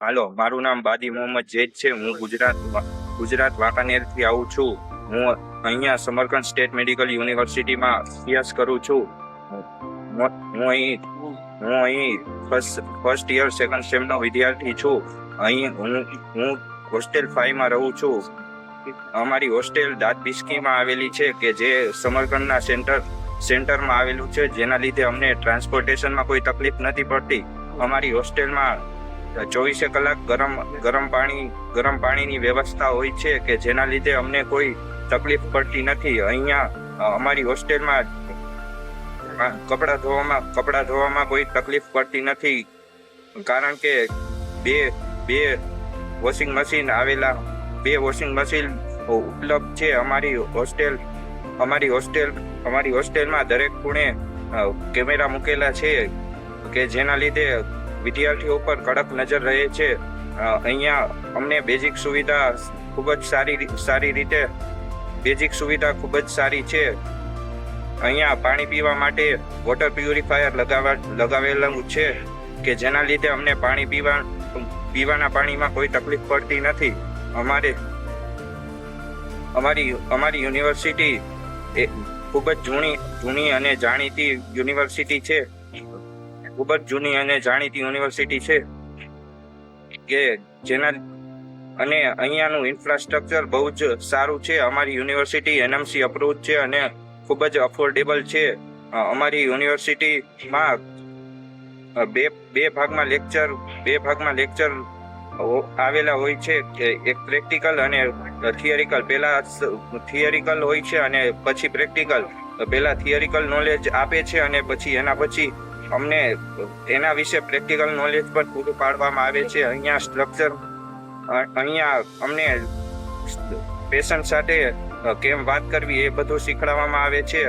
હાલો, મારું નામ બાદી મોહમ્મદ જૈદ છે. હું ગુજરાત વાંકાનેરથી આવું છું. હું અહીંયા સમરકંદ સ્ટેટ મેડિકલ યુનિવર્સિટીમાં અભ્યાસ કરું છું. હું અહીં ફર્સ્ટ યર સેકન્ડ સેમનો વિદ્યાર્થી છું. અહીં હું હોસ્ટેલ 5 માં રહું છું. અમારી હોસ્ટેલ દાંત બિસ્કીમાં આવેલી છે કે જે સમરકંદના સેન્ટરમાં આવેલું છે, જેના લીધે અમને ટ્રાન્સપોર્ટેશનમાં કોઈ તકલીફ નથી પડતી. અમારી હોસ્ટેલમાં 24 કલાક ગરમ પાણીની વ્યવસ્થા હોય છે કે જેના લીધે અમને કોઈ તકલીફ પડતી નથી. અહીંયા અમારી હોસ્ટેલમાં કપડા ધોવામાં કોઈ તકલીફ પડતી નથી, કારણ કે બે વોશિંગ મશીન ઉપલબ્ધ છે. અમારી હોસ્ટેલમાં દરેક ખૂણે કેમેરા મૂકેલા છે કે જેના લીધે વિદ્યાર્થીઓ ઉપર કડક નજર રહે છે. અહીંયા અમને બેઝિક સુવિધા ખૂબ જ સારી છે. અહીંયા પાણી પીવા માટે વોટર પ્યુરિફાયર લગાવેલું છે કે જેના લીધે અમને પીવાના પાણીમાં કોઈ તકલીફ પડતી નથી. અમારી યુનિવર્સિટી એ ખૂબ જ જૂની અને જાણીતી યુનિવર્સિટી છે કે અને અહીંયાનું ઇન્ફ્રાસ્ટ્રક્ચર બહુ જ સારું છે. અમારી યુનિવર્સિટી NMC અપ્રૂવ્ડ છે અને ખૂબ જ અફોર્ડેબલ છે. અમારી યુનિવર્સિટીમાં બે ભાગમાં લેક્ચર આવેલા હોય છે, એક પ્રેક્ટિકલ અને થિયરિકલ. પહેલા થિયરિકલ હોય છે અને પછી પ્રેક્ટિકલ. પહેલા થિયરિકલ નોલેજ આપે છે અને પછી અમને એના વિશે પ્રેક્ટિકલ નોલેજ પણ પૂરું પાડવામાં આવે છે. અહીંયા અમને પેશન્ટ સાથે કેમ વાત કરવી એ બધું શીખવાડવામાં આવે છે.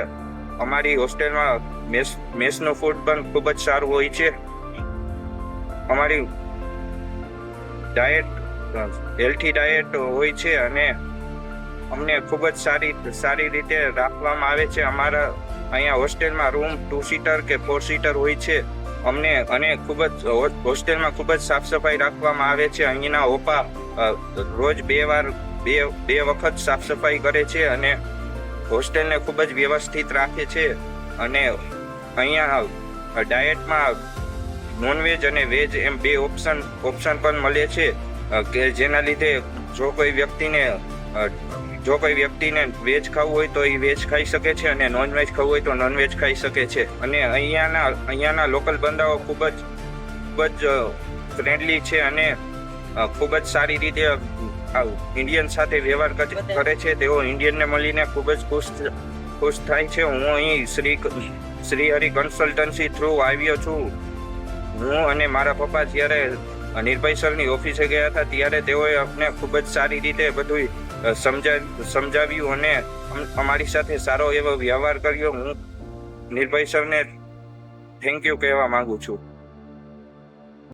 અમારી હોસ્ટેલમાં મેસનું ફૂડ પણ ખૂબ જ સારું હોય છે. અમારી હેલ્થી ડાયટ હોય છે અને અમને ખૂબ જ સારી રીતે રાખવામાં આવે છે. અમારા અહીંયા હોસ્ટેલમાં રૂમ 2 સીટર કે 4 સીટર હોય છે. હોસ્ટેલમાં ખૂબ જ સાફ સફાઈ રાખવામાં આવે છે. અહીંના ઓપા રોજ બે વખત સાફ સફાઈ કરે છે અને હોસ્ટેલને ખૂબ જ વ્યવસ્થિત રાખે છે. અને અહીંયા ડાયટમાં નોનવેજ અને વેજ એમ 2 ઓપ્શન પણ મળે છે કે જેના લીધે જો કોઈ વ્યક્તિને વેજ ખાવું હોય તો એ વેજ ખાઈ શકે છે અને નોનવેજ ખાવું હોય તો નોનવેજ ખાઈ શકે છે. અને અહીંયાના લોકલ બંદાઓ ખૂબ જ ફ્રેન્ડલી છે અને ખૂબ જ સારી રીતે ઇન્ડિયન સાથે વ્યવહાર કરે છે. તેઓ ઇન્ડિયનને મળીને ખૂબ જ ખુશ થાય છે. હું અહીં શ્રી હરિ કન્સલ્ટન્સી થ્રુ આવ્યો છું. હું અને મારા પપ્પા જ્યારે નિર્ભય સરની ઓફિસે ગયા હતા ત્યારે તેઓએ અમને ખૂબ જ સારી રીતે બધું સમજાવ્યું અને અમારી સાથે સારો એવો વ્યવહાર કર્યો. હું નિર્ભય સરને થેન્ક યુ કહેવા માંગુ છું.